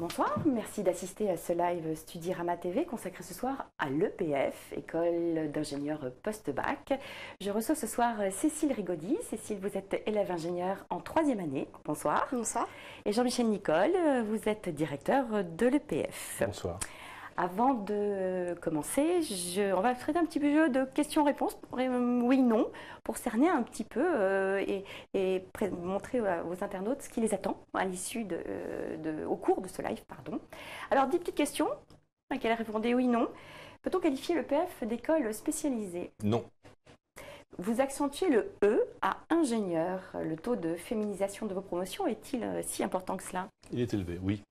Bonsoir, merci d'assister à ce live Studirama TV consacré ce soir à l'EPF, École d'ingénieurs post-bac. Je reçois ce soir Cécile Rigaudy. Cécile, vous êtes élève ingénieur en 3e année. Bonsoir. Bonsoir. Et Jean-Michel Nicole, vous êtes directeur de l'EPF. Bonsoir. Avant de commencer, on va traiter un petit peu jeu de questions-réponses, oui-non, pour cerner un petit peu et montrer aux internautes ce qui les attend à l'issue au cours de ce live. Alors, 10 petites questions à laquelle répondez oui-non. Peut-on qualifier l'EPF d'école spécialisée? Non. Vous accentuez le E à ingénieur. Le taux de féminisation de vos promotions est-il si important que cela? Il est élevé, oui.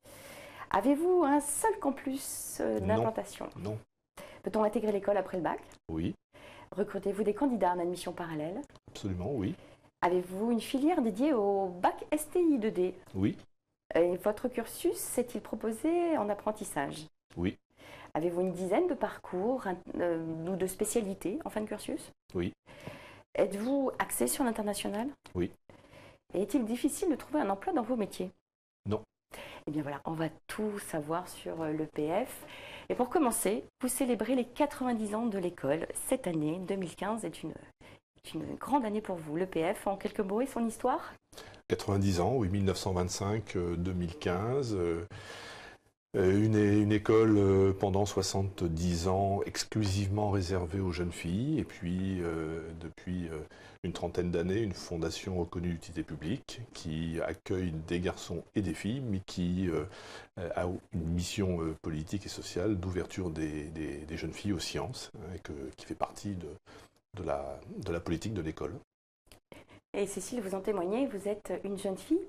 Avez-vous un seul campus d'implantation? Non. Peut-on intégrer l'école après le bac? Oui. Recrutez-vous des candidats en admission parallèle? Absolument, oui. Avez-vous une filière dédiée au bac STI 2D? Oui. Et votre cursus s'est-il proposé en apprentissage? Oui. Avez-vous une dizaine de parcours ou de spécialités en fin de cursus? Oui. Êtes-vous axé sur l'international? Oui. Et est-il difficile de trouver un emploi dans vos métiers? Non. Eh bien voilà, on va tout savoir sur l'EPF. Et pour commencer, vous célébrez les 90 ans de l'école. Cette année, 2015, est une grande année pour vous. L'EPF, en quelques mots, et son histoire? 90 ans, oui, 1925-2015. Une école pendant 70 ans exclusivement réservée aux jeunes filles. Et puis, depuis une trentaine d'années, une fondation reconnue d'utilité publique qui accueille des garçons et des filles, mais qui a une mission politique et sociale d'ouverture des jeunes filles aux sciences, hein, qui fait partie de la politique de l'école. Et Cécile, vous en témoignez, vous êtes une jeune fille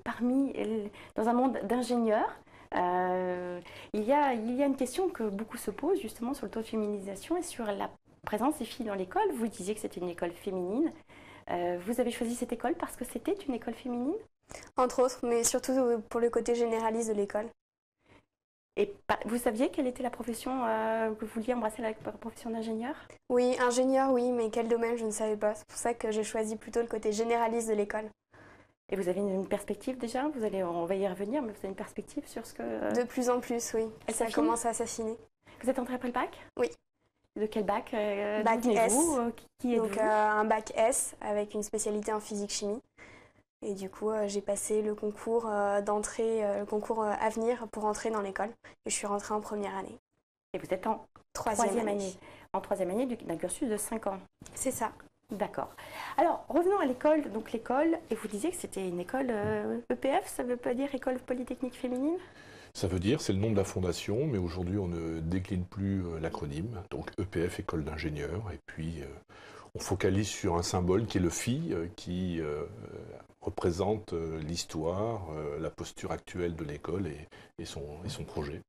dans un monde d'ingénieurs. Il y a une question que beaucoup se posent justement sur le taux de féminisation et sur la présence des filles dans l'école. Vous disiez que c'était une école féminine. Vous avez choisi cette école parce que c'était une école féminine? Entre autres, mais surtout pour le côté généraliste de l'école. Et vous saviez quelle était la profession que vous vouliez embrasser, la profession d'ingénieur? Oui, ingénieur, oui, mais quel domaine, je ne savais pas. C'est pour ça que j'ai choisi plutôt le côté généraliste de l'école. Et vous avez une perspective déjà? On va y revenir, mais vous avez une perspective sur ce que... De plus en plus, oui. Ça commence à s'affiner. Vous êtes entrée après le bac? Oui. De quel bac? Bac S. Qui êtes-vous? Donc un bac S avec une spécialité en physique-chimie. Et du coup, j'ai passé le concours d'entrée, le concours Avenir pour entrer dans l'école. Et je suis rentrée en première année. Et vous êtes en troisième année. En troisième année d'un cursus de 5 ans. C'est ça. D'accord. Alors, revenons à l'école. Donc l'école, et vous disiez que c'était une école EPF, ça ne veut pas dire École Polytechnique Féminine? Ça veut dire, c'est le nom de la fondation, mais aujourd'hui on ne décline plus l'acronyme. Donc EPF, École d'ingénieurs, et puis on focalise sur un symbole qui est le phi, qui représente l'histoire, la posture actuelle de l'école et son projet.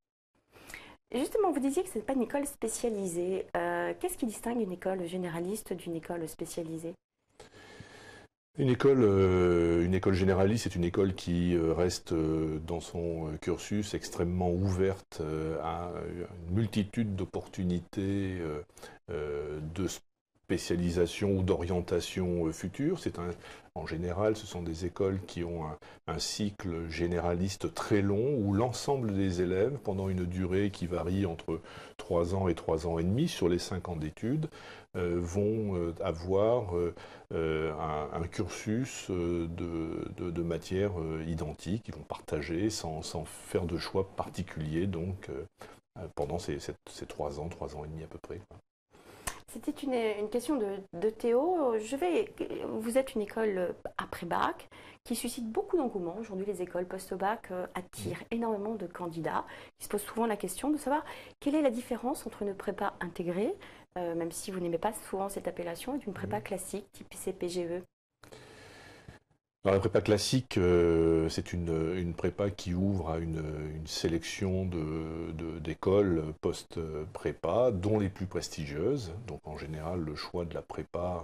Et justement, vous disiez que ce n'est pas une école spécialisée. Qu'est-ce qui distingue une école généraliste d'une école spécialisée? Une école généraliste, c'est une école qui reste dans son cursus extrêmement ouverte à une multitude d'opportunités de spécialisation ou d'orientation future. En général, ce sont des écoles qui ont un cycle généraliste très long où l'ensemble des élèves, pendant une durée qui varie entre 3 ans et 3 ans et demi sur les 5 ans d'études, vont avoir un cursus de matières identiques. Ils vont partager sans faire de choix particulier donc, pendant ces 3 ans et demi à peu près. C'était une question de Théo. Vous êtes une école après-bac qui suscite beaucoup d'engouement. Aujourd'hui, les écoles post-bac attirent énormément de candidats. Ils se posent souvent la question de savoir quelle est la différence entre une prépa intégrée, même si vous n'aimez pas souvent cette appellation, et d'une prépa classique type CPGE. Alors, la prépa classique, c'est une prépa qui ouvre à une sélection d'écoles post-prépa, dont les plus prestigieuses. Donc en général, le choix de la prépa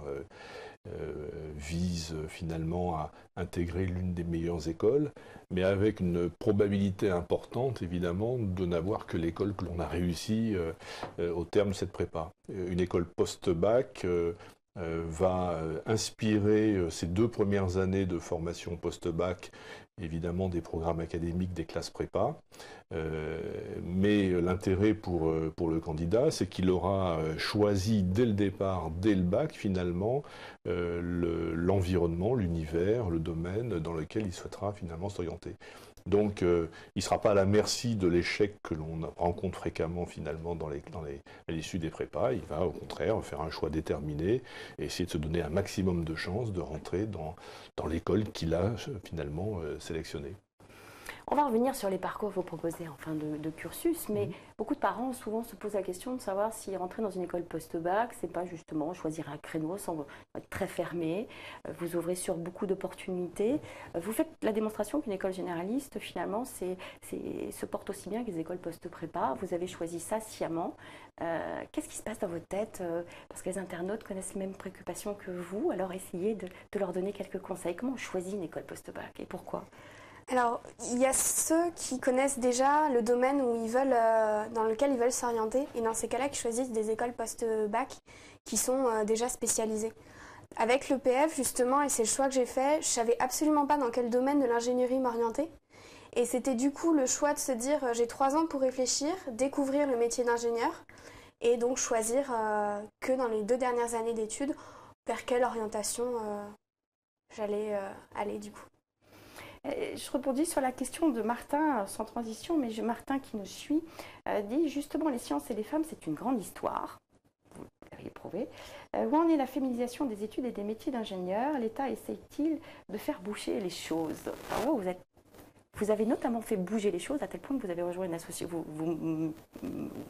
vise finalement à intégrer l'une des meilleures écoles, mais avec une probabilité importante, évidemment, de n'avoir que l'école que l'on a réussi au terme de cette prépa. Une école post-bac va inspirer ces 2 premières années de formation post-bac, évidemment des programmes académiques, des classes prépa. Mais l'intérêt pour le candidat, c'est qu'il aura choisi dès le départ, dès le bac finalement, l'environnement, l'univers, le domaine dans lequel il souhaitera finalement s'orienter. Donc, il ne sera pas à la merci de l'échec que l'on rencontre fréquemment finalement à l'issue des prépas. Il va au contraire faire un choix déterminé et essayer de se donner un maximum de chances de rentrer dans l'école qu'il a finalement sélectionnée. On va revenir sur les parcours que vous proposez en fin de cursus, mais beaucoup de parents souvent se posent la question de savoir si rentrer dans une école post-bac, c'est pas justement choisir un créneau sans être très fermé. Vous ouvrez sur beaucoup d'opportunités. Vous faites la démonstration qu'une école généraliste, finalement, se porte aussi bien que les écoles post-prépa. Vous avez choisi ça sciemment. Qu'est-ce qui se passe dans votre tête? Parce que les internautes connaissent les mêmes préoccupations que vous, alors essayez de leur donner quelques conseils. Comment on choisit une école post-bac et pourquoi? Alors, il y a ceux qui connaissent déjà le domaine où dans lequel ils veulent s'orienter, et dans ces cas-là, qui choisissent des écoles post-bac qui sont déjà spécialisées. Avec l'EPF, justement, et c'est le choix que j'ai fait, je ne savais absolument pas dans quel domaine de l'ingénierie m'orienter. Et c'était du coup le choix de se dire, j'ai 3 ans pour réfléchir, découvrir le métier d'ingénieur, et donc choisir que dans les 2 dernières années d'études, vers quelle orientation j'allais aller du coup. Je rebondis sur la question de Martin, sans transition, mais Martin qui nous suit, dit justement les sciences et les femmes, c'est une grande histoire, vous l'avez prouvé. Où en est la féminisation des études et des métiers d'ingénieur? L'État essaye-t-il de faire bouger les choses? Alors vous avez notamment fait bouger les choses à tel point que vous avez rejoint une association, vous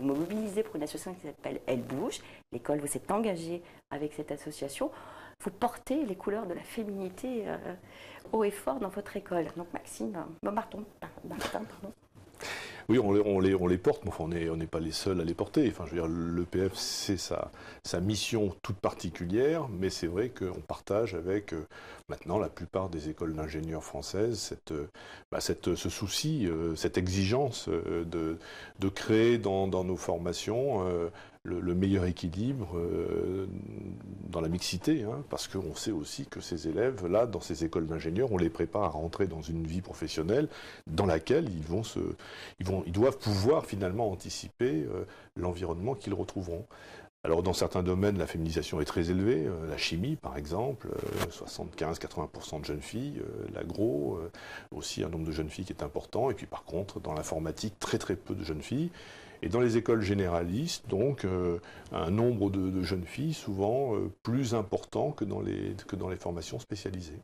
mobilisez pour une association qui s'appelle Elle Bouge. L'école vous êtes engagée avec cette association. Vous portez les couleurs de la féminité haut et fort dans votre école. Donc Martin, pardon. Oui, on les porte, mais enfin, on n'est pas les seuls à les porter. Enfin, je veux dire, l'EPF, c'est sa mission toute particulière, mais c'est vrai qu'on partage avec maintenant la plupart des écoles d'ingénieurs françaises ce souci, cette exigence de créer dans nos formations le meilleur équilibre dans la mixité, parce qu'on sait aussi que ces élèves, là, dans ces écoles d'ingénieurs, on les prépare à rentrer dans une vie professionnelle dans laquelle ils doivent pouvoir finalement anticiper l'environnement qu'ils retrouveront. Alors dans certains domaines, la féminisation est très élevée, la chimie par exemple, 75-80% de jeunes filles, l'agro, aussi un nombre de jeunes filles qui est important, et puis par contre dans l'informatique, très très peu de jeunes filles. Et dans les écoles généralistes, donc, un nombre de jeunes filles souvent plus important que dans les formations spécialisées.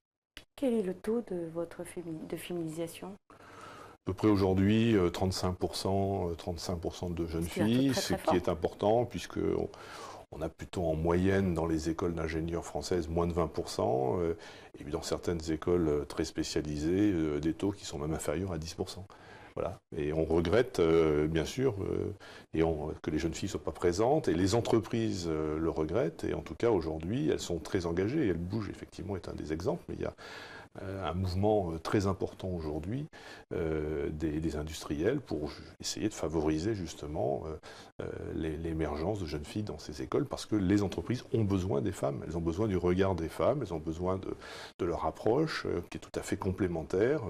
Quel est le taux de féminisation? À peu près aujourd'hui, 35% de jeunes filles, ce qui est important, puisqu'on a plutôt en moyenne dans les écoles d'ingénieurs françaises moins de 20%, et puis dans certaines écoles très spécialisées, des taux qui sont même inférieurs à 10%. Voilà. Et on regrette, bien sûr, que les jeunes filles ne soient pas présentes, et les entreprises le regrettent, et en tout cas aujourd'hui, elles sont très engagées, Elle Bouge effectivement est un des exemples, mais il y a un mouvement très important aujourd'hui des industriels pour essayer de favoriser justement l'émergence de jeunes filles dans ces écoles, parce que les entreprises ont besoin des femmes, elles ont besoin du regard des femmes, elles ont besoin de leur approche qui est tout à fait complémentaire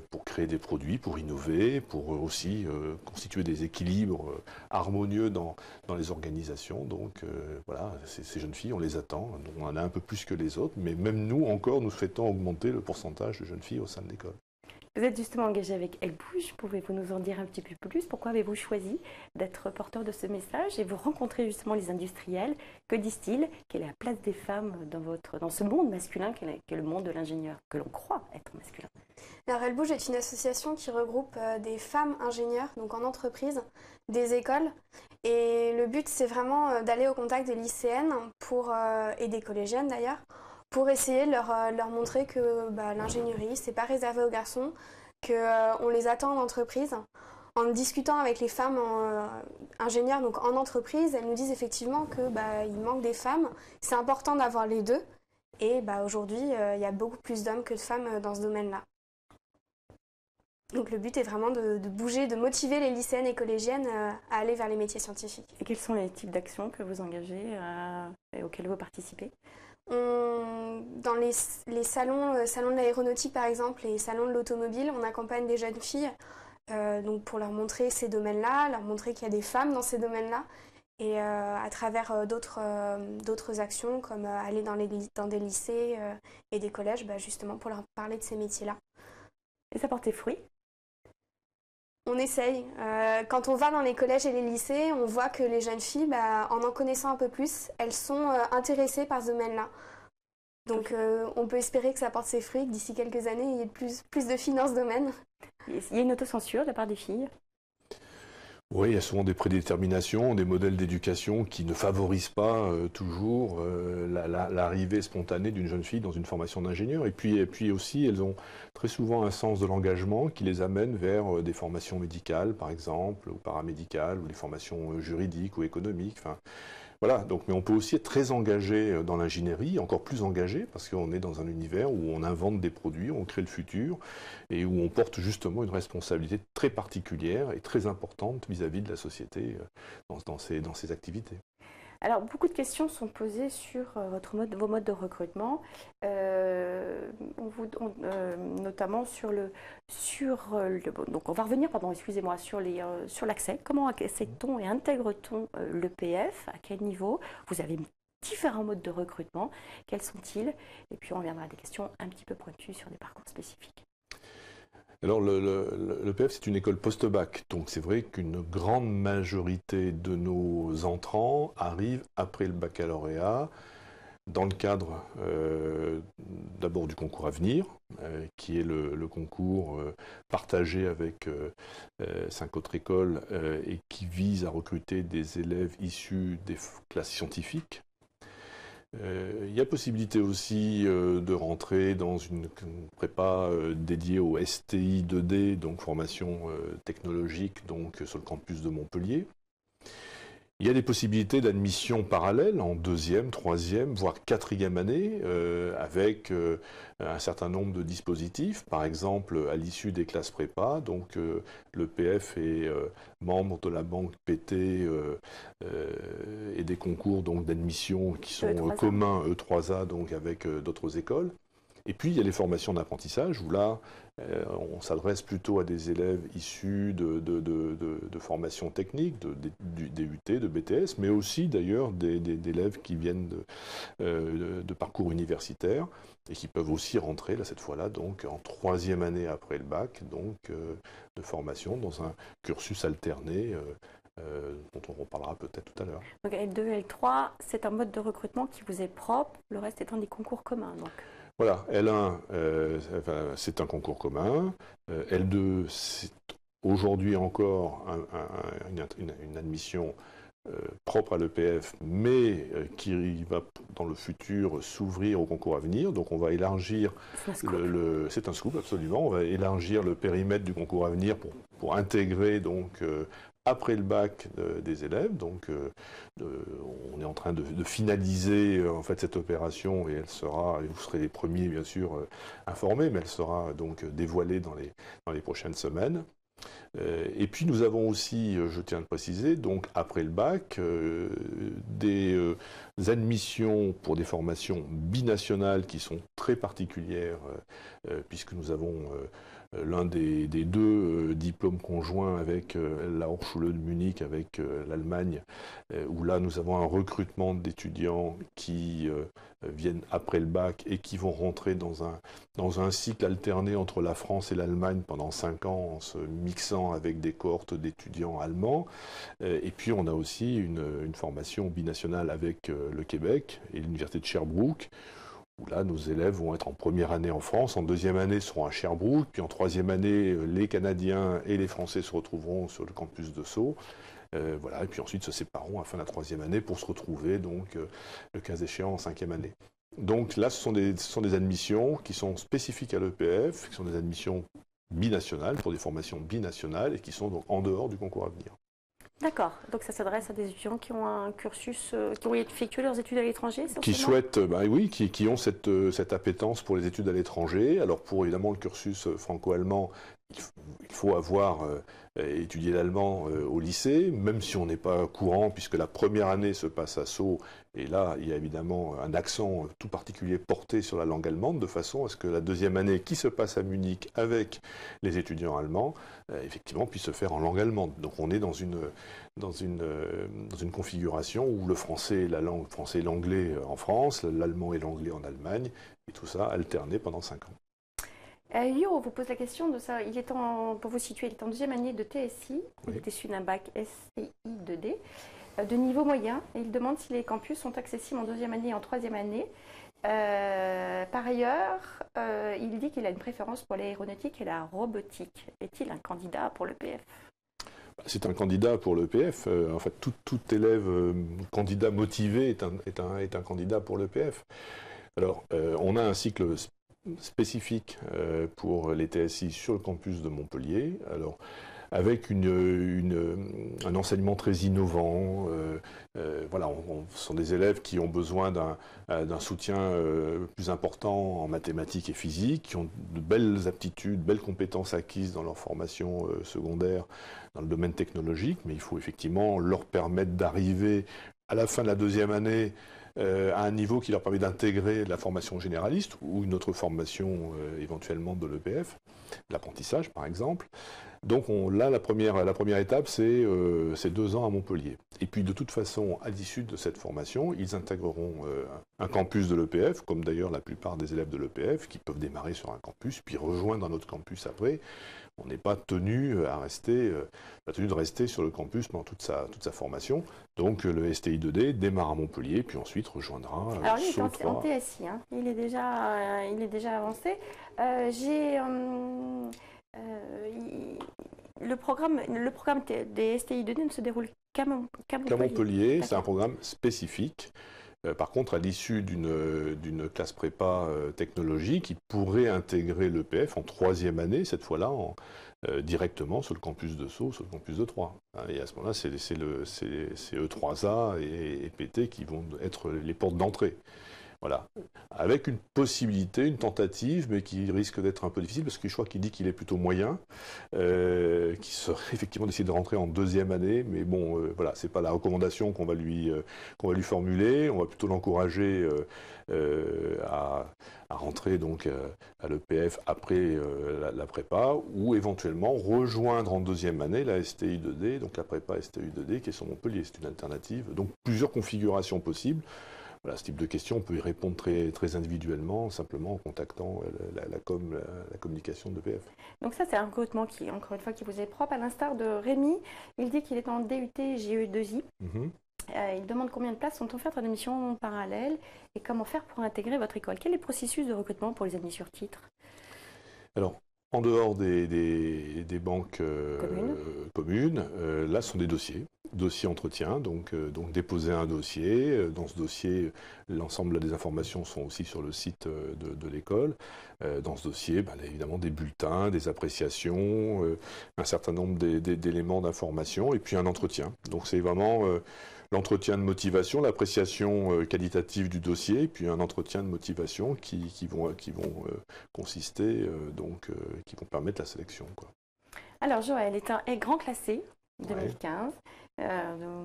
pour créer des produits, pour innover, pour aussi constituer des équilibres harmonieux dans les organisations. Donc voilà, ces jeunes filles, on les attend, on en a un peu plus que les autres, mais même nous encore, nous souhaitons augmenter le pourcentage de jeunes filles au sein de l'école. Vous êtes justement engagé avec Elle Bouge, pouvez-vous nous en dire un petit peu plus? Pourquoi avez-vous choisi d'être porteur de ce message et vous rencontrez justement les industriels? Que disent-ils? Quelle est la place des femmes dans ce monde masculin qu'est le monde de l'ingénieur, que l'on croit être masculin? Alors Elle Bouge est une association qui regroupe des femmes ingénieurs, donc en entreprise, des écoles. Et le but, c'est vraiment d'aller au contact des lycéennes et des collégiennes d'ailleurs, pour essayer de leur montrer que l'ingénierie, c'est pas réservé aux garçons, qu'on les attend en entreprise. En discutant avec les femmes ingénieurs donc en entreprise, elles nous disent effectivement qu'il manque des femmes. C'est important d'avoir les deux. Et aujourd'hui, il y a beaucoup plus d'hommes que de femmes dans ce domaine-là. Donc le but est vraiment de bouger, de motiver les lycéennes et collégiennes à aller vers les métiers scientifiques. Et quels sont les types d'actions que vous engagez et auxquelles vous participez? Dans les salons de l'aéronautique par exemple, et salons de l'automobile, on accompagne des jeunes filles donc pour leur montrer ces domaines-là, leur montrer qu'il y a des femmes dans ces domaines-là, et à travers d'autres actions comme aller dans des lycées et des collèges, justement pour leur parler de ces métiers-là. Et ça porte ses fruits? On essaye. Quand on va dans les collèges et les lycées, on voit que les jeunes filles, en connaissant un peu plus, elles sont intéressées par ce domaine-là. Donc on peut espérer que ça porte ses fruits, que d'ici quelques années, il y ait plus de filles dans ce domaine. Il y a une autocensure de la part des filles? Oui, il y a souvent des prédéterminations, des modèles d'éducation qui ne favorisent pas toujours l'arrivée spontanée d'une jeune fille dans une formation d'ingénieur. Et puis aussi, elles ont très souvent un sens de l'engagement qui les amène vers des formations médicales, par exemple, ou paramédicales, ou des formations juridiques ou économiques. Enfin, voilà, donc, mais on peut aussi être très engagé dans l'ingénierie, encore plus engagé, parce qu'on est dans un univers où on invente des produits, on crée le futur, et où on porte justement une responsabilité très particulière et très importante vis-à-vis de la société dans ces activités. Alors, beaucoup de questions sont posées sur vos modes de recrutement, notamment donc on va revenir, excusez-moi, sur l'accès. Comment accède-t-on et intègre-t-on l'EPF? À quel niveau? Vous avez différents modes de recrutement. Quels sont-ils? Et puis on reviendra à des questions un petit peu pointues sur des parcours spécifiques. Alors, l'EPF, c'est une école post-bac, donc c'est vrai qu'une grande majorité de nos entrants arrivent après le baccalauréat, dans le cadre d'abord du concours Avenir, qui est le concours partagé avec 5 autres écoles et qui vise à recruter des élèves issus des classes scientifiques. Il y a possibilité aussi de rentrer dans une prépa dédiée au STI 2D, donc formation technologique, donc sur le campus de Montpellier. Il y a des possibilités d'admission parallèle en 2e, 3e, voire 4e année, avec un certain nombre de dispositifs. Par exemple, à l'issue des classes prépa, donc l'EPF est membre de la banque PT et des concours d'admission qui sont communs E3A, donc avec d'autres écoles. Et puis, il y a les formations d'apprentissage, où là, on s'adresse plutôt à des élèves issus de formations techniques, du DUT, de BTS, mais aussi d'ailleurs d'élèves qui viennent de parcours universitaires et qui peuvent aussi rentrer, là, cette fois-là, donc en 3e année après le bac, donc de formation dans un cursus alterné dont on reparlera peut-être tout à l'heure. Donc L2, L3, c'est un mode de recrutement qui vous est propre, le reste étant des concours communs, donc. Voilà, L1, c'est un concours commun. L2, c'est aujourd'hui encore une admission propre à l'EPF, mais qui va dans le futur s'ouvrir au concours Avenir. Donc on va élargir, c'est un scoop absolument, on va élargir le périmètre du concours Avenir pour intégrer donc après le bac des élèves. Donc on est en train de finaliser en fait cette opération, et elle sera, et vous serez les premiers bien sûr informés, mais elle sera donc dévoilée dans les prochaines semaines. Et puis nous avons aussi, je tiens à le préciser, donc après le bac, des admissions pour des formations binationales qui sont très particulières, puisque nous avons l'un des deux diplômes conjoints avec la Hochschule de Munich, avec l'Allemagne, où là nous avons un recrutement d'étudiants qui viennent après le bac et qui vont rentrer dans un cycle alterné entre la France et l'Allemagne pendant 5 ans, en se mixant avec des cohortes d'étudiants allemands. Et puis on a aussi une formation binationale avec le Québec et l'Université de Sherbrooke, où là, nos élèves vont être en première année en France, en 2e année seront à Sherbrooke, puis en 3e année, les Canadiens et les Français se retrouveront sur le campus de Sceaux. Voilà, et puis ensuite se sépareront à la fin de la 3e année pour se retrouver, donc, le cas échéant, en 5e année. Donc là, ce sont des admissions qui sont spécifiques à l'EPF, qui sont des admissions binationales, pour des formations binationales, et qui sont donc en dehors du concours Avenir. D'accord, donc ça s'adresse à des étudiants qui ont un cursus, qui ont effectué leurs études à l'étranger, qui souhaitent, oui, qui ont cette appétence pour les études à l'étranger. Alors pour évidemment le cursus franco-allemand, il faut avoir étudié l'allemand au lycée, même si on n'est pas courant, puisque la première année se passe à Sceaux, et là, il y a évidemment un accent tout particulier porté sur la langue allemande, de façon à ce que la deuxième année qui se passe à Munich avec les étudiants allemands, effectivement, puisse se faire en langue allemande. Donc on est dans une configuration où le français et l'anglais en France, l'allemand et l'anglais en Allemagne, et tout ça alterné pendant 5 ans. Yo vous pose la question de ça. Pour vous situer, il est en deuxième année de TSI. Il est issu d'un bac STI 2D de niveau moyen. Et il demande si les campus sont accessibles en deuxième année et en troisième année. Par ailleurs, il dit qu'il a une préférence pour l'aéronautique et la robotique. Est-il un candidat pour l'EPF? C'est un candidat pour l'EPF. En fait, tout élève candidat motivé est un candidat pour l'EPF. Alors, on a un cycle spécifique pour les TSI sur le campus de Montpellier, alors avec un enseignement très innovant. Voilà, ce sont des élèves qui ont besoin d'un soutien plus important en mathématiques et physique, qui ont de belles aptitudes, belles compétences acquises dans leur formation secondaire dans le domaine technologique, mais il faut effectivement leur permettre d'arriver à la fin de la deuxième année à un niveau qui leur permet d'intégrer la formation généraliste ou une autre formation éventuellement de l'EPF, l'apprentissage par exemple. Donc là, la première étape, c'est 2 ans à Montpellier. Et puis de toute façon, à l'issue de cette formation, ils intégreront un campus de l'EPF, comme d'ailleurs la plupart des élèves de l'EPF, qui peuvent démarrer sur un campus, puis rejoindre un autre campus après. On n'est pas tenu de rester sur le campus pendant toute sa formation. Donc le STI 2D démarre à Montpellier, puis ensuite rejoindra. Alors lui, il est en TSI, hein. Il est déjà avancé. Le programme des STI 2D ne se déroule qu'à Montpellier. C'est un programme spécifique. Par contre, à l'issue d'une classe prépa technologique, il pourrait intégrer l'EPF en troisième année, cette fois-là, directement sur le campus de Sceaux, sur le campus de Troyes. Et à ce moment-là, c'est E3A et PT qui vont être les portes d'entrée. Voilà. Avec une possibilité, une tentative, mais qui risque d'être un peu difficile, parce que je crois qu'il dit qu'il est plutôt moyen, qui serait effectivement d'essayer de rentrer en deuxième année, mais bon, voilà, c'est pas la recommandation qu'on va lui formuler, on va plutôt l'encourager à rentrer donc à l'EPF après la prépa, ou éventuellement rejoindre en deuxième année la STI 2D, donc la prépa STI 2D qui est sur Montpellier, c'est une alternative, donc plusieurs configurations possibles. Voilà, ce type de questions, on peut y répondre très individuellement, simplement en contactant la communication de l'EPF. Donc ça, c'est un recrutement qui, encore une fois, qui vous est propre. À l'instar de Rémi, il dit qu'il est en DUT GE2I. Il demande combien de places sont offertes en admission parallèle et comment faire pour intégrer votre école. Quel est le processus de recrutement pour les admis sur titre? Alors, en dehors des banques communes, là, ce sont des dossiers entretien, donc déposer un dossier. Dans ce dossier, l'ensemble des informations sont aussi sur le site de l'école. Dans ce dossier, évidemment, des bulletins, des appréciations, un certain nombre d'éléments d'information, et puis un entretien. Donc c'est vraiment l'entretien de motivation, l'appréciation qualitative du dossier, puis un entretien de motivation qui vont consister, qui vont permettre la sélection, quoi. Alors Joël est grand classé 2015.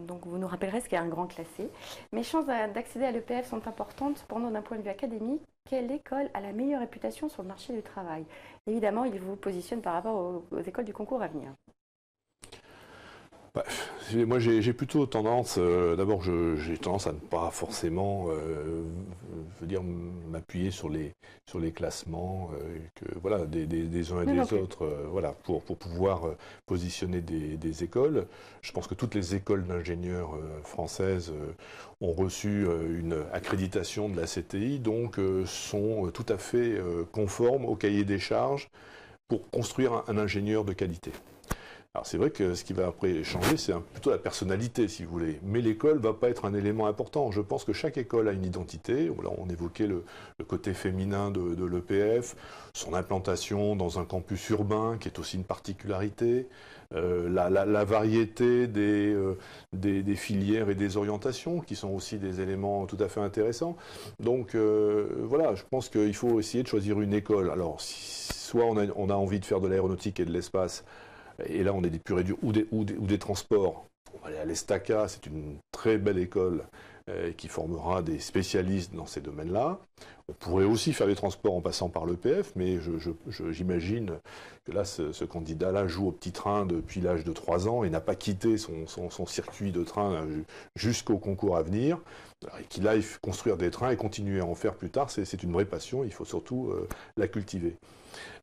Donc vous nous rappellerez ce qu'est un grand classé. Mes chances d'accéder à l'EPF sont importantes. Cependant, d'un point de vue académique, quelle école a la meilleure réputation sur le marché du travail? Évidemment, il vous positionne par rapport aux écoles du concours à venir. Moi, j'ai plutôt tendance, d'abord, j'ai tendance à ne pas forcément, m'appuyer sur les classements, voilà, des uns et des autres, voilà, pour pouvoir positionner des écoles. Je pense que toutes les écoles d'ingénieurs françaises ont reçu une accréditation de la CTI, donc sont tout à fait conformes au cahier des charges pour construire un ingénieur de qualité. Alors c'est vrai que ce qui va après changer, c'est plutôt la personnalité, si vous voulez. Mais l'école ne va pas être un élément important. Je pense que chaque école a une identité. Là, on évoquait le côté féminin de l'EPF, son implantation dans un campus urbain, qui est aussi une particularité, la variété des filières et des orientations, qui sont aussi des éléments tout à fait intéressants. Donc voilà, je pense qu'il faut essayer de choisir une école. Alors, soit on a envie de faire de l'aéronautique et de l'espace, et là on est des purs et durs, ou des transports. On va aller à l'Estaca, c'est une très belle école qui formera des spécialistes dans ces domaines-là. On pourrait aussi faire des transports en passant par l'EPF, mais j'imagine que là, ce candidat-là joue au petit train depuis l'âge de 3 ans et n'a pas quitté son circuit de train jusqu'au concours à venir. Et qu'il aille construire des trains et continuer à en faire plus tard, c'est une vraie passion, il faut surtout la cultiver.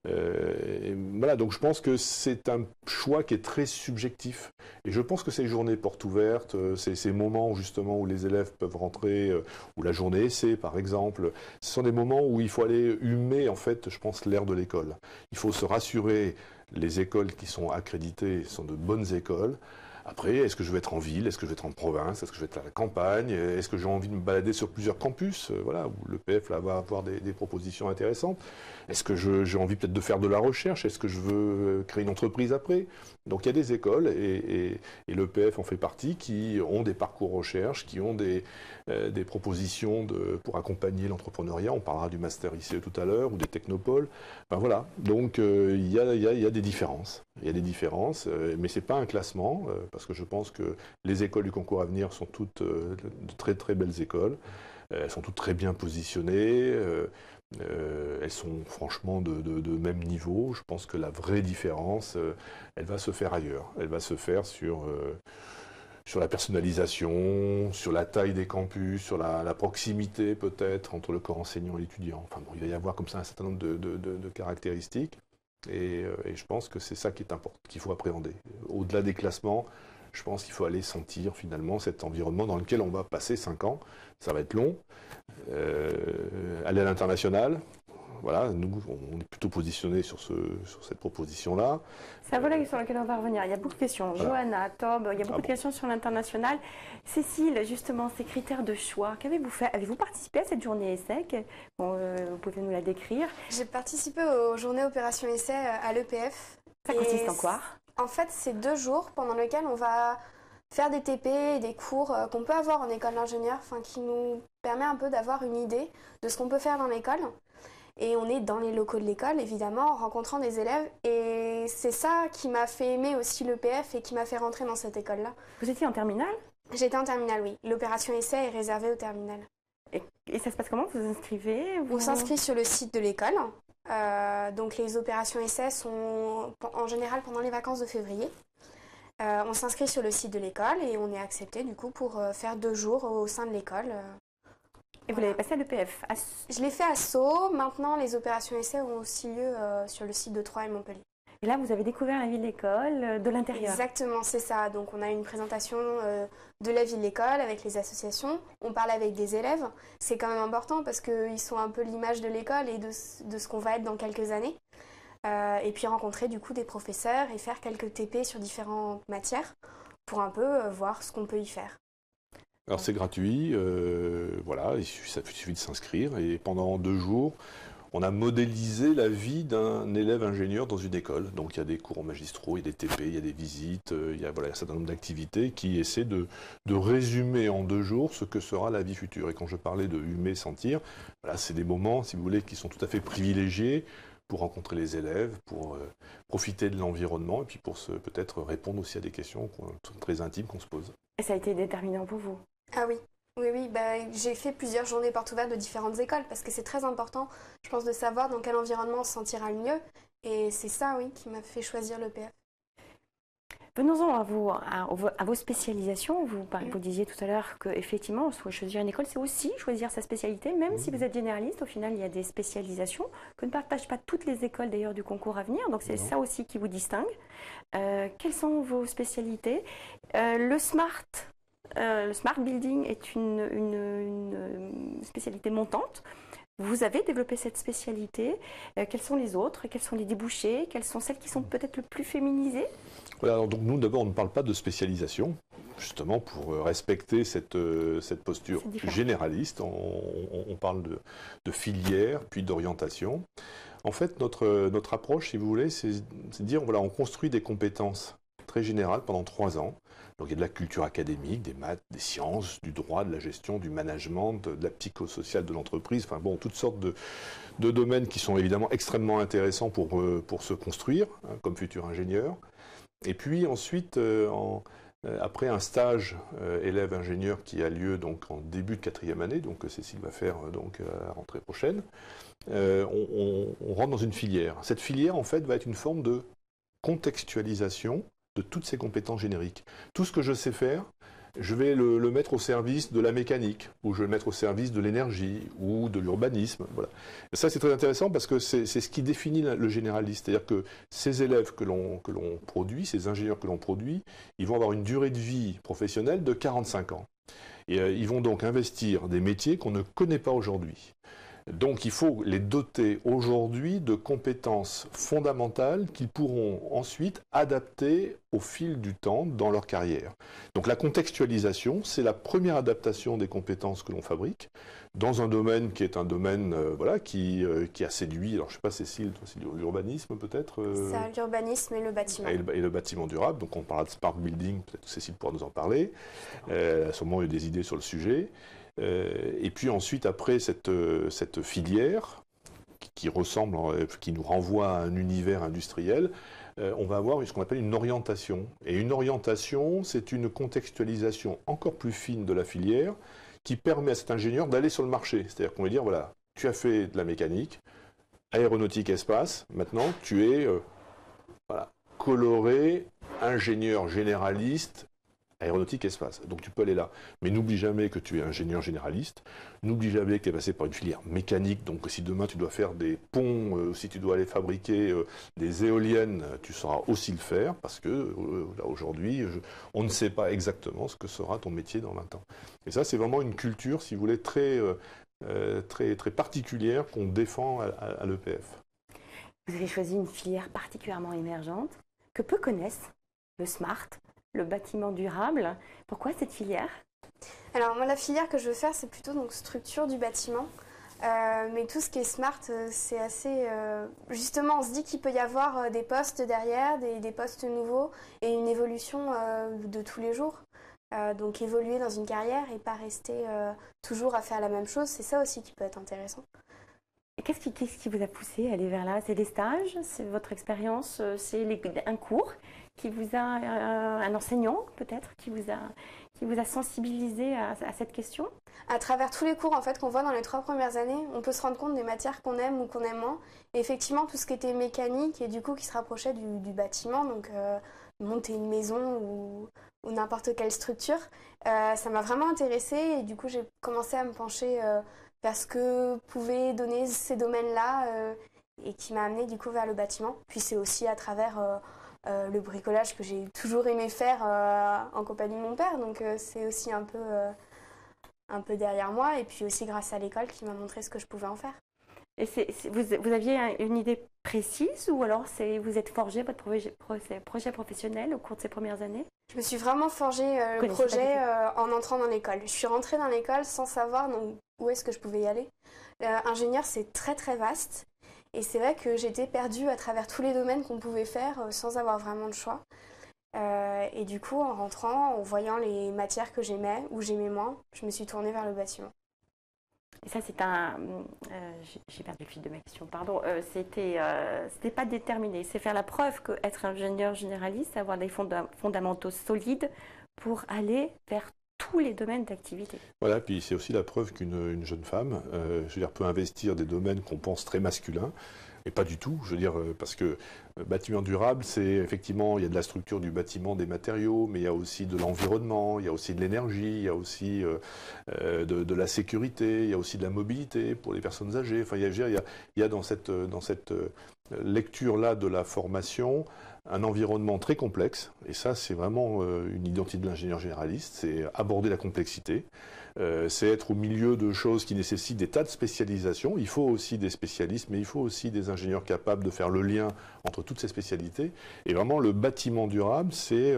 Voilà, donc je pense que c'est un choix qui est très subjectif. Et je pense que ces journées portes ouvertes, ces moments justement où les élèves peuvent rentrer, ou la journée essai par exemple, ce sont des moments où il faut aller humer en fait, je pense, l'air de l'école. Il faut se rassurer, les écoles qui sont accréditées sont de bonnes écoles. Après, est-ce que je vais être en ville? Est-ce que je vais être en province? Est-ce que je vais être à la campagne? Est-ce que j'ai envie de me balader sur plusieurs campus, voilà, où l'EPF là, va avoir des propositions intéressantes? Est-ce que j'ai envie peut-être de faire de la recherche? Est-ce que je veux créer une entreprise après? Donc il y a des écoles, et l'EPF en fait partie, qui ont des parcours recherche, qui ont des propositions pour accompagner l'entrepreneuriat. On parlera du Master ICE tout à l'heure, ou des technopoles. Enfin, voilà, donc il y a des différences. Il y a des différences, mais ce n'est pas un classement, parce que je pense que les écoles du concours à venir sont toutes de très très belles écoles. Elles sont toutes très bien positionnées. Elles sont franchement de même niveau. Je pense que la vraie différence, elle va se faire ailleurs. Elle va se faire sur la personnalisation, sur la taille des campus, sur la proximité peut-être entre le corps enseignant et l'étudiant. Enfin bon, il va y avoir comme ça un certain nombre de caractéristiques. Et je pense que c'est ça qui est important, qu'il faut appréhender. Au-delà des classements, je pense qu'il faut aller sentir finalement cet environnement dans lequel on va passer 5 ans. Ça va être long. Aller à l'international, voilà, nous, on est plutôt positionnés sur cette proposition-là. C'est un volet sur lequel on va revenir. Il y a beaucoup de questions. Voilà. Johanna, Tob, il y a beaucoup de questions sur l'international. Cécile, justement, ces critères de choix, qu'avez-vous fait? Avez-vous participé à cette journée essai? Vous pouvez nous la décrire? J'ai participé aux journées opération essai à l'EPF. Ça consiste en quoi? En fait, c'est 2 jours pendant lesquels on va faire des TP et des cours qu'on peut avoir en école d'ingénieur, qui nous permet un peu d'avoir une idée de ce qu'on peut faire dans l'école. Et on est dans les locaux de l'école, évidemment, en rencontrant des élèves. Et c'est ça qui m'a fait aimer aussi l'EPF et qui m'a fait rentrer dans cette école-là. Vous étiez en terminale? J'étais en terminale, oui. L'opération essai est réservée au terminal. Et ça se passe comment? Vous vous inscrivez? On s'inscrit sur le site de l'école. Donc les opérations essais sont en général pendant les vacances de février. On s'inscrit sur le site de l'école et on est accepté du coup pour faire 2 jours au sein de l'école. Et vous l'avez passé à l'EPF? Je l'ai fait à Sceaux. Maintenant, les opérations essais ont aussi lieu sur le site de Troyes et Montpellier. Et là, vous avez découvert la vie de l'école de l'intérieur? Exactement, c'est ça. Donc, on a une présentation de la vie de l'école avec les associations. On parle avec des élèves. C'est quand même important parce qu'ils sont un peu l'image de l'école et de ce qu'on va être dans quelques années. Et puis, rencontrer du coup des professeurs et faire quelques TP sur différentes matières pour un peu voir ce qu'on peut y faire. Alors c'est gratuit, voilà, il suffit de s'inscrire, et pendant 2 jours, on a modélisé la vie d'un élève ingénieur dans une école. Donc il y a des cours magistraux, il y a des TP, il y a des visites, il y a un certain nombre d'activités qui essaient de résumer en 2 jours ce que sera la vie future. Et quand je parlais de humer, sentir, voilà, c'est des moments, si vous voulez, qui sont tout à fait privilégiés pour rencontrer les élèves, pour profiter de l'environnement, et puis pour peut-être répondre aussi à des questions très intimes qu'on se pose. Et ça a été déterminant pour vous? Ah oui, oui, j'ai fait plusieurs journées portes ouvertes de différentes écoles parce que c'est très important, je pense, de savoir dans quel environnement on se sentira le mieux. Et c'est ça, oui, qui m'a fait choisir l'EPF. Venons-en à vos spécialisations. Vous disiez tout à l'heure qu'effectivement, choisir une école, c'est aussi choisir sa spécialité. Même si vous êtes généraliste, au final, il y a des spécialisations que ne partagent pas toutes les écoles d'ailleurs du concours à venir. Donc c'est ça aussi qui vous distingue. Quelles sont vos spécialités? Le Smart Building est une spécialité montante. Vous avez développé cette spécialité. Quelles sont les autres? Quels sont les débouchés? Quelles sont celles qui sont peut-être le plus féminisées? Voilà, alors donc nous, d'abord, on ne parle pas de spécialisation, justement pour respecter cette posture généraliste. On parle de filière, puis d'orientation. En fait, notre approche, si vous voulez, c'est de dire, voilà, on construit des compétences très général pendant 3 ans. Donc il y a de la culture académique, des maths, des sciences, du droit, de la gestion, du management, de la psychosociale de l'entreprise, enfin bon, toutes sortes de domaines qui sont évidemment extrêmement intéressants pour se construire, hein, comme futur ingénieur. Et puis ensuite, après un stage élève-ingénieur qui a lieu donc en début de 4e année, donc que Cécile va faire donc à la rentrée prochaine, on rentre dans une filière. Cette filière, en fait, va être une forme de contextualisation de toutes ces compétences génériques. Tout ce que je sais faire, je vais le mettre au service de la mécanique, ou je vais le mettre au service de l'énergie, ou de l'urbanisme. Voilà. Et ça, c'est très intéressant parce que c'est ce qui définit le généraliste. C'est-à-dire que ces élèves que l'on produit, ces ingénieurs que l'on produit, ils vont avoir une durée de vie professionnelle de 45 ans. Et ils vont donc investir des métiers qu'on ne connaît pas aujourd'hui. Donc il faut les doter aujourd'hui de compétences fondamentales qu'ils pourront ensuite adapter au fil du temps dans leur carrière. Donc la contextualisation, c'est la première adaptation des compétences que l'on fabrique dans un domaine qui est un domaine qui a séduit, alors je ne sais pas Cécile, c'est l'urbanisme peut-être Ça, l'urbanisme et le bâtiment. Et le bâtiment durable, donc on parle de smart building, peut-être que Cécile pourra nous en parler, sûrement il y a des idées sur le sujet. Et puis ensuite, après cette filière qui ressemble, qui nous renvoie à un univers industriel, on va avoir ce qu'on appelle une orientation. Et une orientation, c'est une contextualisation encore plus fine de la filière qui permet à cet ingénieur d'aller sur le marché. C'est-à-dire qu'on va dire, voilà, tu as fait de la mécanique, aéronautique, espace, maintenant tu es coloré, ingénieur généraliste, aéronautique, espace. Donc tu peux aller là. Mais n'oublie jamais que tu es ingénieur généraliste. N'oublie jamais que tu es passé par une filière mécanique. Donc si demain tu dois faire des ponts, si tu dois aller fabriquer des éoliennes, tu sauras aussi le faire parce que là aujourd'hui, on ne sait pas exactement ce que sera ton métier dans 20 ans. Et ça, c'est vraiment une culture, si vous voulez, très particulière qu'on défend à l'EPF. Vous avez choisi une filière particulièrement émergente que peu connaissent, le SMART, le bâtiment durable. Pourquoi cette filière? Alors moi, la filière que je veux faire, c'est plutôt donc structure du bâtiment. Mais tout ce qui est smart, c'est assez... Justement, on se dit qu'il peut y avoir des postes derrière, des postes nouveaux et une évolution de tous les jours. Donc évoluer dans une carrière et pas rester toujours à faire la même chose, c'est ça aussi qui peut être intéressant. Et qu'est-ce qui vous a poussé à aller vers là? C'est les stages? C'est votre expérience? C'est un cours qui vous a... un enseignant peut-être qui vous a sensibilisé à cette question? À travers tous les cours en fait, qu'on voit dans les 3 premières années, on peut se rendre compte des matières qu'on aime ou qu'on aime moins. Et effectivement, tout ce qui était mécanique et du coup qui se rapprochait du bâtiment, donc monter une maison ou n'importe quelle structure, ça m'a vraiment intéressée et du coup j'ai commencé à me pencher vers ce que pouvaient donner ces domaines-là et qui m'a amenée du coup vers le bâtiment. Puis c'est aussi à travers le bricolage que j'ai toujours aimé faire en compagnie de mon père, donc c'est aussi un peu derrière moi et puis aussi grâce à l'école qui m'a montré ce que je pouvais en faire. Et vous aviez une idée précise ou alors vous êtes forgé votre projet professionnel au cours de ces premières années? Je me suis vraiment forgé le projet en entrant dans l'école. Je suis rentrée dans l'école sans savoir donc, où est-ce que je pouvais y aller. Ingénieur, c'est très très vaste. Et c'est vrai que j'étais perdue à travers tous les domaines qu'on pouvait faire sans avoir vraiment de choix. Et du coup, en rentrant, en voyant les matières que j'aimais ou j'aimais moins, je me suis tournée vers le bâtiment. Et ça, c'est j'ai perdu le fil de ma question, pardon. C'était pas déterminé. C'est faire la preuve qu'être ingénieur généraliste, avoir des fondamentaux solides pour aller vers tous les domaines d'activité. Voilà, puis c'est aussi la preuve qu'une jeune femme, je veux dire, peut investir des domaines qu'on pense très masculins, et pas du tout, je veux dire, parce que bâtiment durable, c'est effectivement, il y a de la structure du bâtiment, des matériaux, mais il y a aussi de l'environnement, il y a aussi de l'énergie, il y a aussi de la sécurité, il y a aussi de la mobilité pour les personnes âgées. Enfin, il y a dans cette lecture-là de la formation un environnement très complexe, et ça c'est vraiment une identité de l'ingénieur généraliste, c'est aborder la complexité, c'est être au milieu de choses qui nécessitent des tas de spécialisations. Il faut aussi des spécialistes, mais il faut aussi des ingénieurs capables de faire le lien entre toutes ces spécialités. Et vraiment, le bâtiment durable, c'est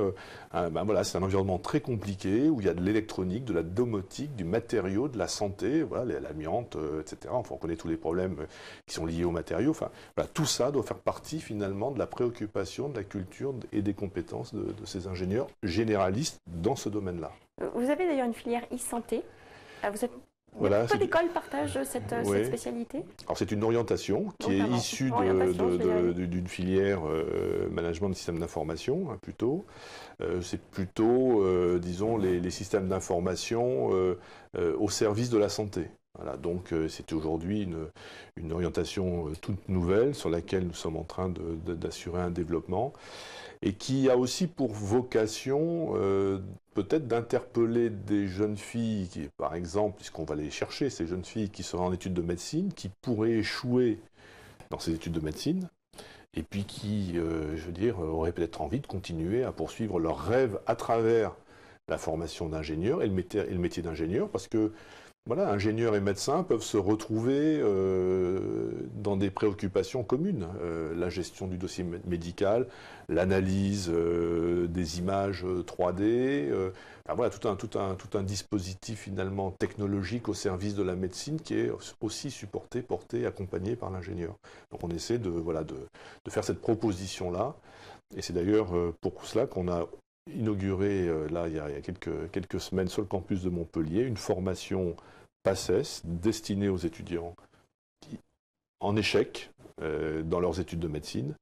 c'est un environnement très compliqué où il y a de l'électronique, de la domotique, du matériau, de la santé, voilà, l'amiante, etc. Enfin, on connaît tous les problèmes qui sont liés aux matériaux. Enfin, voilà, tout ça doit faire partie finalement de la préoccupation, de la culture et des compétences de ces ingénieurs généralistes dans ce domaine-là. Vous avez d'ailleurs une filière e-santé. Voilà, Beaucoup d'écoles partagent cette spécialité. Alors c'est une orientation qui est issue d'une filière management de systèmes d'information, hein, plutôt. C'est plutôt, disons, les systèmes d'information au service de la santé. Voilà, donc c'est aujourd'hui une orientation toute nouvelle sur laquelle nous sommes en train d'assurer un développement et qui a aussi pour vocation peut-être d'interpeller des jeunes filles, qui, par exemple, puisqu'on va les chercher, ces jeunes filles qui seraient en études de médecine, qui pourraient échouer dans ces études de médecine, et puis qui, auraient peut-être envie de continuer à poursuivre leurs rêves à travers la formation d'ingénieur et le métier d'ingénieur, parce que voilà, ingénieurs et médecins peuvent se retrouver dans des préoccupations communes. La gestion du dossier médical, l'analyse des images 3D, voilà, tout un dispositif finalement technologique au service de la médecine qui est aussi supporté, porté, accompagné par l'ingénieur. Donc on essaie de faire cette proposition-là. Et c'est d'ailleurs pour cela qu'on a inauguré, il y a quelques semaines, sur le campus de Montpellier, une formation PACES destinée aux étudiants en échec dans leurs études de médecine,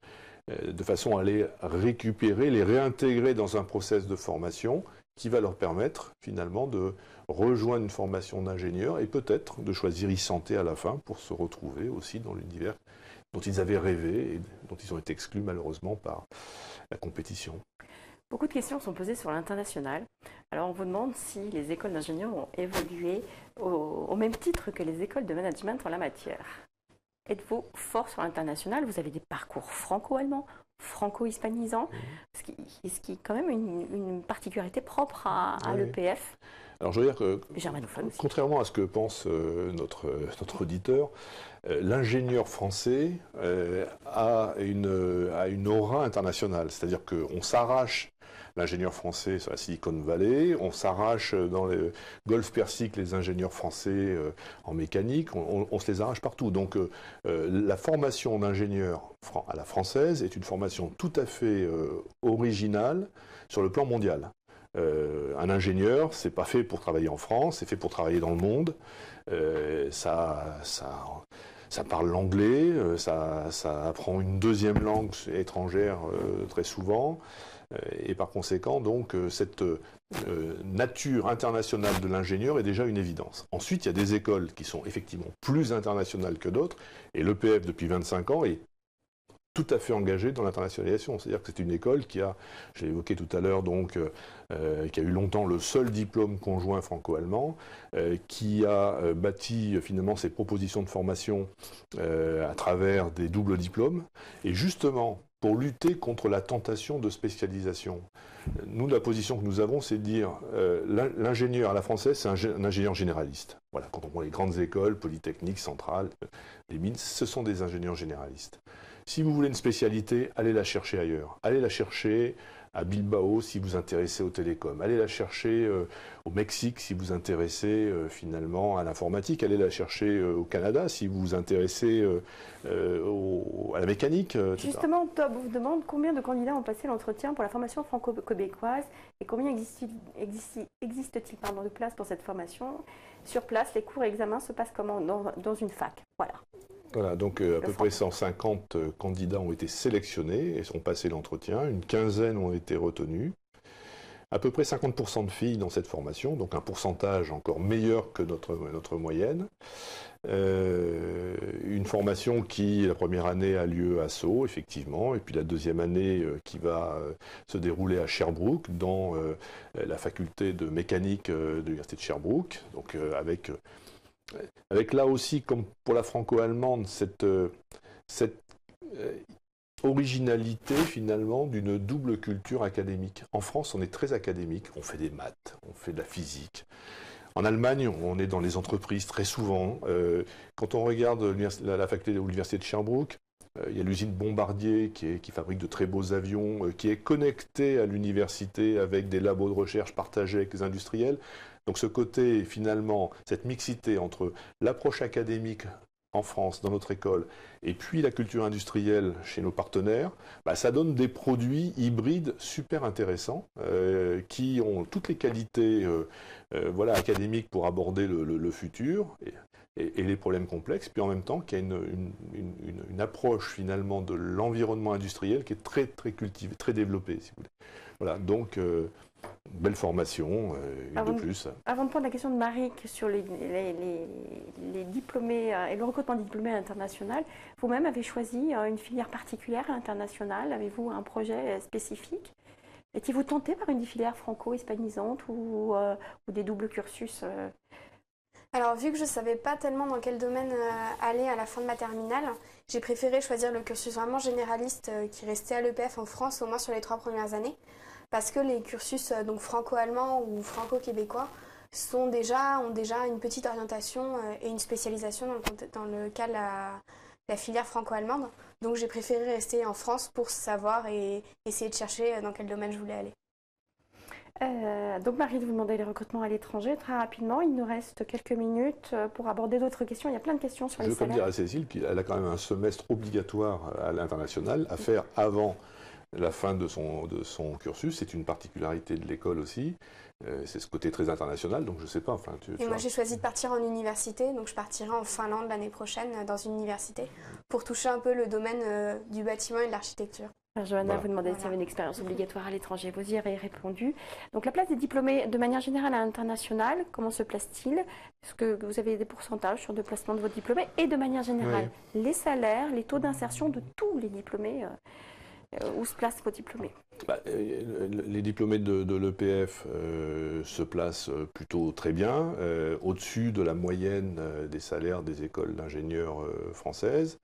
de façon à les récupérer, les réintégrer dans un process de formation qui va leur permettre finalement de rejoindre une formation d'ingénieur et peut-être de choisir e-santé à la fin pour se retrouver aussi dans l'univers dont ils avaient rêvé et dont ils ont été exclus malheureusement par la compétition. Beaucoup de questions sont posées sur l'international. Alors on vous demande si les écoles d'ingénieurs ont évolué au même titre que les écoles de management en la matière. Êtes-vous fort sur l'international? Vous avez des parcours franco-allemands, franco-hispanisants, ce qui est quand même une particularité propre à l'EPF. Alors je veux dire que, germanophone aussi. Contrairement à ce que pense notre auditeur, l'ingénieur français a une aura internationale. C'est-à-dire qu'on s'arrache l'ingénieur français sur la Silicon Valley, on s'arrache dans le Golfe Persique les ingénieurs français en mécanique, on se les arrache partout. Donc la formation d'ingénieur à la française est une formation tout à fait originale sur le plan mondial. Un ingénieur, c'est pas fait pour travailler en France, c'est fait pour travailler dans le monde. Ça parle l'anglais, ça apprend une deuxième langue étrangère très souvent. Et par conséquent, donc, cette nature internationale de l'ingénieur est déjà une évidence. Ensuite, il y a des écoles qui sont effectivement plus internationales que d'autres, et l'EPF, depuis 25 ans, est tout à fait engagé dans l'internationalisation. C'est-à-dire que c'est une école qui a, j'ai évoqué tout à l'heure, donc, qui a eu longtemps le seul diplôme conjoint franco-allemand, qui a bâti finalement ses propositions de formation à travers des doubles diplômes. Et justement, pour lutter contre la tentation de spécialisation, nous, la position que nous avons, c'est de dire l'ingénieur à la française, c'est un ingénieur généraliste. Voilà, quand on prend les grandes écoles, Polytechnique, Centrale, les mines, ce sont des ingénieurs généralistes. Si vous voulez une spécialité, allez la chercher ailleurs. Allez la chercher à Bilbao si vous vous intéressez aux télécoms. Allez la chercher au Mexique si vous vous intéressez finalement à l'informatique. Allez la chercher au Canada si vous vous intéressez à la mécanique. Etc. Justement, Tob vous demande combien de candidats ont passé l'entretien pour la formation franco-québécoise et combien existe-t-il de places dans cette formation? Sur place, les cours et examens se passent comment dans une fac? Voilà, donc à peu près 150 candidats ont été sélectionnés et ont passé l'entretien. Une quinzaine ont été retenus. À peu près 50% de filles dans cette formation, donc un pourcentage encore meilleur que notre moyenne. Une formation qui, la première année, a lieu à Sceaux, effectivement, et puis la deuxième année qui va se dérouler à Sherbrooke, dans la faculté de mécanique de l'Université de Sherbrooke, donc avec là aussi, comme pour la franco-allemande, cette originalité finalement d'une double culture académique. En France, on est très académique, on fait des maths, on fait de la physique, En Allemagne, on est dans les entreprises très souvent. Quand on regarde la faculté de l'université de Sherbrooke, il y a l'usine Bombardier qui fabrique de très beaux avions, qui est connectée à l'université avec des labos de recherche partagés avec les industriels. Donc ce côté, finalement, cette mixité entre l'approche académique en France, dans notre école, et puis la culture industrielle chez nos partenaires, ça donne des produits hybrides super intéressants qui ont toutes les qualités académiques pour aborder le futur et les problèmes complexes, puis en même temps qu'il y a une approche finalement de l'environnement industriel qui est très, très cultivée, très développée, si vous voulez. Voilà, donc belle formation, une de plus. Avant de prendre la question de Marie sur les diplômés et le recrutement des diplômés international, vous-même avez choisi une filière particulière internationale. Avez-vous un projet spécifique? Étiez-vous tenté par une filière franco-hispanisante ou des doubles cursus Alors, vu que je ne savais pas tellement dans quel domaine aller à la fin de ma terminale, j'ai préféré choisir le cursus vraiment généraliste qui restait à l'EPF en France, au moins sur les 3 premières années. Parce que les cursus donc franco-allemands ou franco-québécois ont déjà une petite orientation et une spécialisation dans le cas de la filière franco-allemande. Donc j'ai préféré rester en France pour savoir et essayer de chercher dans quel domaine je voulais aller. Donc Marie, vous demandez les recrutements à l'étranger. Très rapidement, il nous reste quelques minutes pour aborder d'autres questions. Il y a plein de questions sur les salaires. Je veux comme dire à Cécile qu'elle a quand même un semestre obligatoire à l'international à faire avant la fin de son cursus. C'est une particularité de l'école aussi. C'est ce côté très international, donc je ne sais pas. Enfin, moi, j'ai choisi de partir en université, donc je partirai en Finlande l'année prochaine dans une université pour toucher un peu le domaine du bâtiment et de l'architecture. Johanna, vous demandez s'il y avait une expérience obligatoire à l'étranger. Vous y avez répondu. Donc la place des diplômés de manière générale à l'international, comment se place-t-il? Est-ce que vous avez des pourcentages sur le placement de vos diplômés? Et de manière générale, les salaires, les taux d'insertion de tous les diplômés où se placent vos diplômés? Les diplômés de l'EPF se placent plutôt très bien, au-dessus de la moyenne des salaires des écoles d'ingénieurs françaises.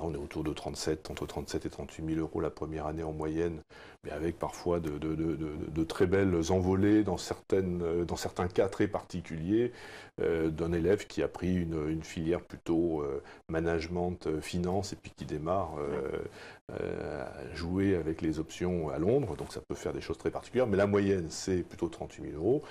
On est autour de entre 37 et 38 000 euros la première année en moyenne, mais avec parfois de très belles envolées dans certains cas très particuliers d'un élève qui a pris une filière plutôt management, finance, et puis qui démarre à jouer avec les options à Londres. Donc ça peut faire des choses très particulières, mais la moyenne, c'est plutôt 38 000 euros.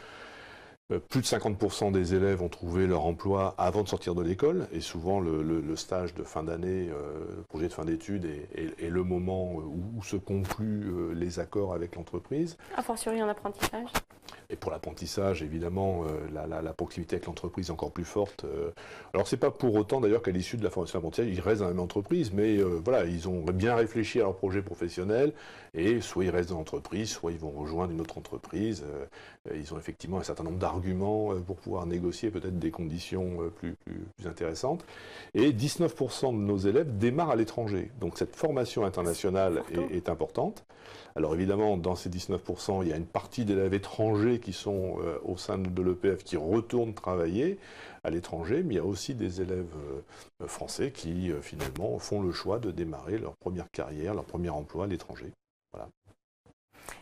Plus de 50% des élèves ont trouvé leur emploi avant de sortir de l'école, et souvent le stage de fin d'année, le projet de fin d'études est le moment où se concluent les accords avec l'entreprise. A fortiori en apprentissage. Et pour l'apprentissage, évidemment, la proximité avec l'entreprise est encore plus forte. Alors, c'est pas pour autant, d'ailleurs, qu'à l'issue de la formation d'apprentissage, ils restent dans la même entreprise, mais ils ont bien réfléchi à leur projet professionnel, et soit ils restent dans l'entreprise, soit ils vont rejoindre une autre entreprise. Ils ont effectivement un certain nombre d'arguments pour pouvoir négocier peut-être des conditions plus intéressantes. Et 19% de nos élèves démarrent à l'étranger. Donc, cette formation internationale est importante. Alors évidemment, dans ces 19%, il y a une partie d'élèves étrangers qui sont au sein de l'EPF qui retournent travailler à l'étranger, mais il y a aussi des élèves français qui finalement font le choix de démarrer leur première carrière, leur premier emploi à l'étranger. Voilà.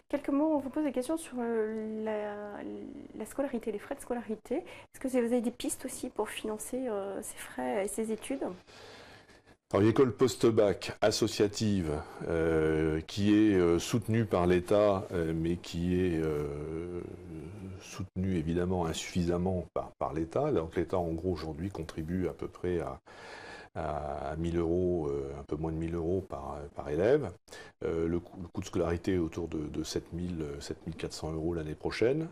Quelques mots, on vous pose des questions sur la scolarité, les frais de scolarité. Est-ce que vous avez des pistes aussi pour financer ces frais et ces études ? Alors, une école post-bac associative qui est soutenue par l'État, mais qui est soutenue évidemment insuffisamment par l'État. Donc l'État, en gros, aujourd'hui, contribue à peu près à 1 000 euros, un peu moins de 1 000 euros par élève. Le coût de scolarité est autour de 7 400 euros l'année prochaine.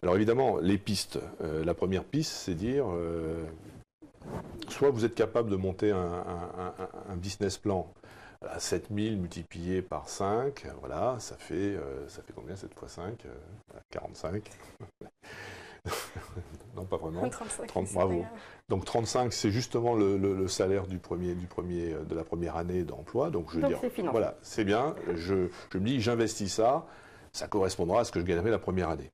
Alors évidemment, les pistes. La première piste, c'est dire... soit vous êtes capable de monter un business plan à 7 000 multiplié par 5, voilà, ça fait combien 7 fois 5 45. Non, pas vraiment. 35, 30, bravo. Donc 35, c'est justement le salaire de la première année d'emploi. Donc je veux dire, voilà, c'est bien, je me dis, j'investis ça correspondra à ce que je gagnerai la première année.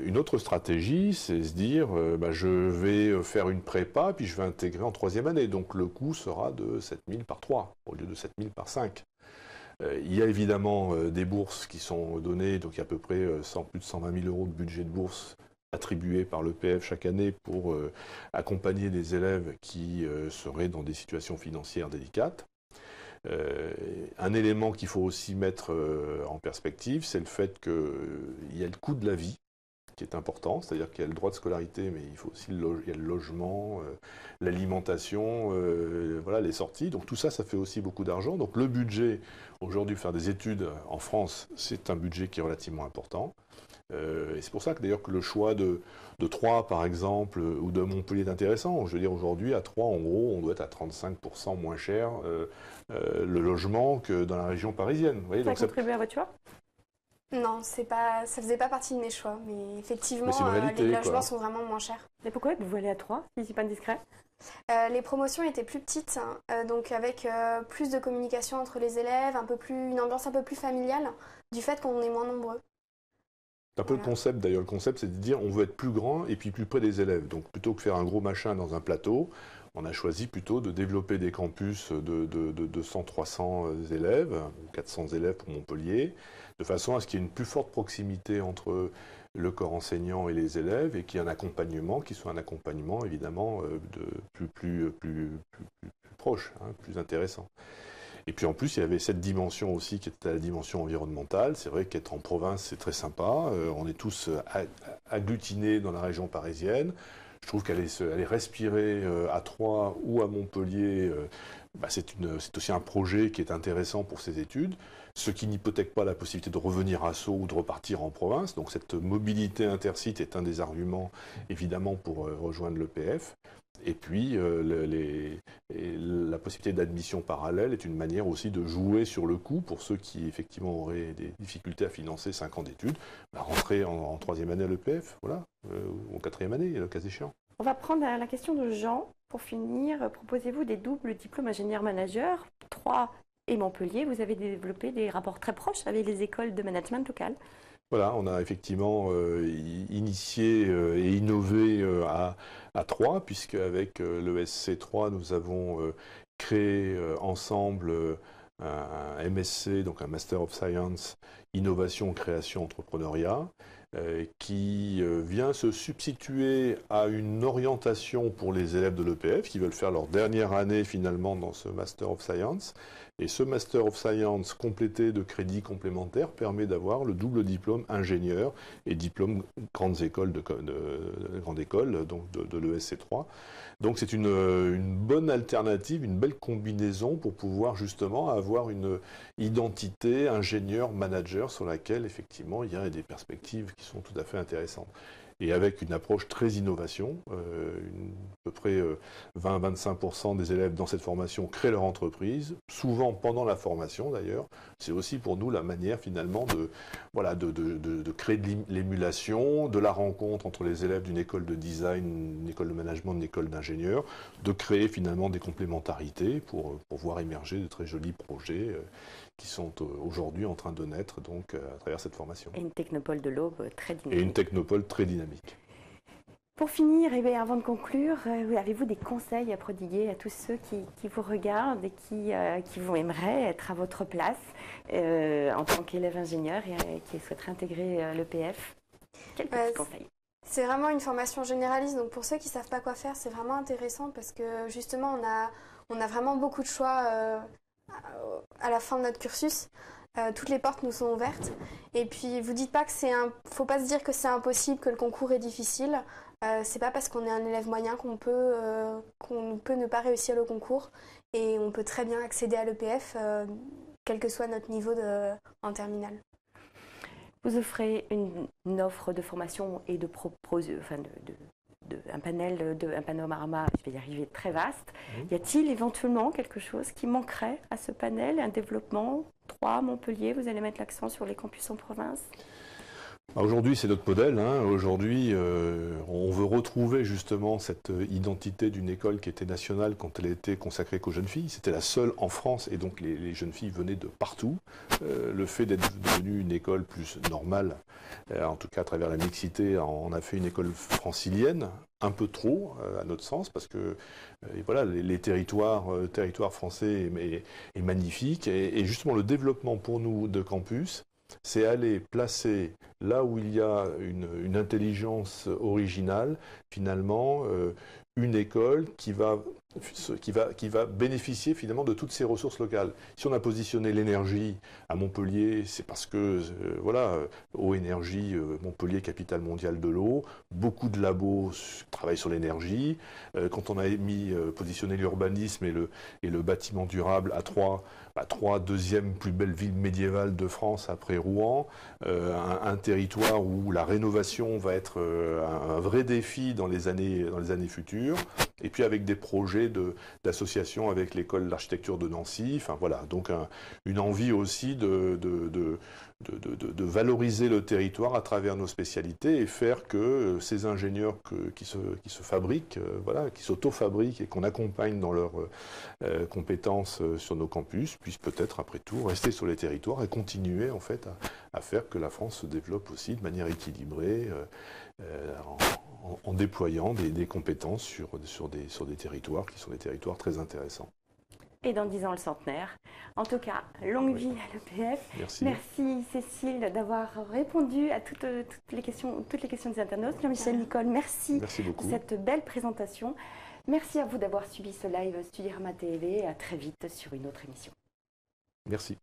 Une autre stratégie, c'est se dire, je vais faire une prépa, puis je vais intégrer en troisième année. Donc le coût sera de 7 000 par 3, au lieu de 7 000 par 5. Il y a évidemment des bourses qui sont données, donc il y a à peu près plus de 120 000 euros de budget de bourse attribués par l'EPF chaque année pour accompagner des élèves qui seraient dans des situations financières délicates. Un élément qu'il faut aussi mettre en perspective, c'est le fait qu'il y a le coût de la vie qui est important, c'est-à-dire qu'il y a le droit de scolarité, mais il faut aussi il y a le logement, l'alimentation, voilà, les sorties. Donc tout ça, ça fait aussi beaucoup d'argent. Donc le budget, aujourd'hui, faire des études en France, c'est un budget qui est relativement important. Et c'est pour ça que d'ailleurs que le choix de Troyes, par exemple, ou de Montpellier est intéressant. Je veux dire, aujourd'hui, à Troyes, en gros, on doit être à 35% moins cher le logement que dans la région parisienne. Vous voyez, Ça a donc ça contribué à votre choix? Non, ça faisait pas partie de mes choix, mais effectivement, Mais c'est une réalité, les logements quoi. sont vraiment moins chers. Et pourquoi êtes-vous allé à Troyes, si c'est pas indiscret? Les promotions étaient plus petites, donc avec plus de communication entre les élèves, une ambiance un peu plus familiale, du fait qu'on est moins nombreux. C'est un peu Voilà. le concept d'ailleurs. Le concept, c'est de dire on veut être plus grand et puis plus près des élèves. Donc plutôt que faire un gros machin dans un plateau, on a choisi plutôt de développer des campus de 200-300 élèves, ou 400 élèves pour Montpellier, de façon à ce qu'il y ait une plus forte proximité entre le corps enseignant et les élèves et qu'il y ait un accompagnement qui soit un accompagnement évidemment plus proche, hein, plus intéressant. Et puis en plus, il y avait cette dimension aussi qui était la dimension environnementale. C'est vrai qu'être en province, c'est très sympa. On est tous agglutinés dans la région parisienne. Je trouve qu'aller respirer à Troyes ou à Montpellier, c'est aussi un projet qui est intéressant pour ces études, ce qui n'hypothèque pas la possibilité de revenir à Sceaux ou de repartir en province. Donc cette mobilité intercite est un des arguments, évidemment, pour rejoindre l'EPF. Et puis, la possibilité d'admission parallèle est une manière aussi de jouer sur le coût pour ceux qui, effectivement, auraient des difficultés à financer 5 ans d'études, rentrer en troisième année à l'EPF, voilà, ou en quatrième année, le cas échéant. On va prendre la question de Jean. Pour finir, proposez-vous des doubles diplômes ingénieur-manager, Troyes et Montpellier. Vous avez développé des rapports très proches avec les écoles de management locales. Voilà, on a effectivement initié et innové à Troyes, puisque avec l'ESC 3, nous avons créé ensemble un MSc, donc un Master of Science, Innovation, Création, Entrepreneuriat, qui vient se substituer à une orientation pour les élèves de l'EPF qui veulent faire leur dernière année finalement dans ce Master of Science. Et ce Master of Science complété de crédits complémentaires permet d'avoir le double diplôme ingénieur et diplôme grandes écoles donc de l'ESC 3. Donc c'est une bonne alternative, une belle combinaison pour pouvoir justement avoir une identité ingénieur-manager sur laquelle effectivement il y a des perspectives qui sont tout à fait intéressantes. Et avec une approche très innovation, à peu près 20-25% des élèves dans cette formation créent leur entreprise, souvent pendant la formation d'ailleurs. C'est aussi pour nous la manière finalement de créer de l'émulation, de la rencontre entre les élèves d'une école de design, une école de management, une école d'ingénieur, de créer finalement des complémentarités pour voir émerger de très jolis projets qui sont aujourd'hui en train de naître donc, à travers cette formation. Et une technopole de l'Aube très dynamique. Et une technopole très dynamique. Pour finir, et bien avant de conclure, avez-vous des conseils à prodiguer à tous ceux qui vous regardent et qui vous aimeraient être à votre place en tant qu'élève ingénieur et qui souhaiteraient intégrer l'EPF? Quels petits conseils? C'est vraiment une formation généraliste, donc pour ceux qui ne savent pas quoi faire, c'est vraiment intéressant parce que justement, on a vraiment beaucoup de choix à la fin de notre cursus. Toutes les portes nous sont ouvertes. Et puis, vous dites pas que faut pas se dire que c'est impossible, que le concours est difficile. C'est pas parce qu'on est un élève moyen qu'on peut ne pas réussir le concours. Et on peut très bien accéder à l'EPF, quel que soit notre niveau en terminale. Vous offrez une offre de formation et un panorama, je vais y arriver, très vaste. Y a-t-il éventuellement quelque chose qui manquerait à ce panel, un développement? Troyes, Montpellier, vous allez mettre l'accent sur les campus en province? Aujourd'hui, c'est notre modèle. Aujourd'hui, on veut retrouver justement cette identité d'une école qui était nationale quand elle était consacrée qu'aux jeunes filles. C'était la seule en France et donc les jeunes filles venaient de partout. Le fait d'être devenue une école plus normale, en tout cas à travers la mixité, on a fait une école francilienne, un peu trop à notre sens, parce que voilà, les territoires français est magnifique et justement le développement pour nous de campus c'est aller placer là où il y a une intelligence originale, finalement, une école qui va bénéficier finalement de toutes ces ressources locales. Si on a positionné l'énergie à Montpellier, c'est parce que, voilà, Eau Énergie, Montpellier, capitale mondiale de l'eau, beaucoup de labos travaillent sur l'énergie. Quand on a positionné l'urbanisme et le bâtiment durable à Troyes, deuxième plus belle ville médiévale de France après Rouen, un territoire où la rénovation va être un vrai défi dans les années futures, et puis avec des projets d'association avec l'école d'architecture de Nancy, enfin voilà, donc une envie aussi de valoriser le territoire à travers nos spécialités et faire que ces ingénieurs qui se fabriquent, voilà, qui s'auto-fabriquent et qu'on accompagne dans leurs compétences sur nos campus, puissent peut-être après tout rester sur les territoires et continuer en fait à faire que la France se développe aussi de manière équilibrée en déployant des compétences sur des territoires qui sont des territoires très intéressants. Et dans 10 ans, le centenaire. En tout cas, longue vie à l'EPF. Merci. Merci Cécile d'avoir répondu à toutes les questions des internautes. Jean-Michel, Nicole, merci pour cette belle présentation. Merci à vous d'avoir suivi ce live Studirama TV. À très vite sur une autre émission. Merci.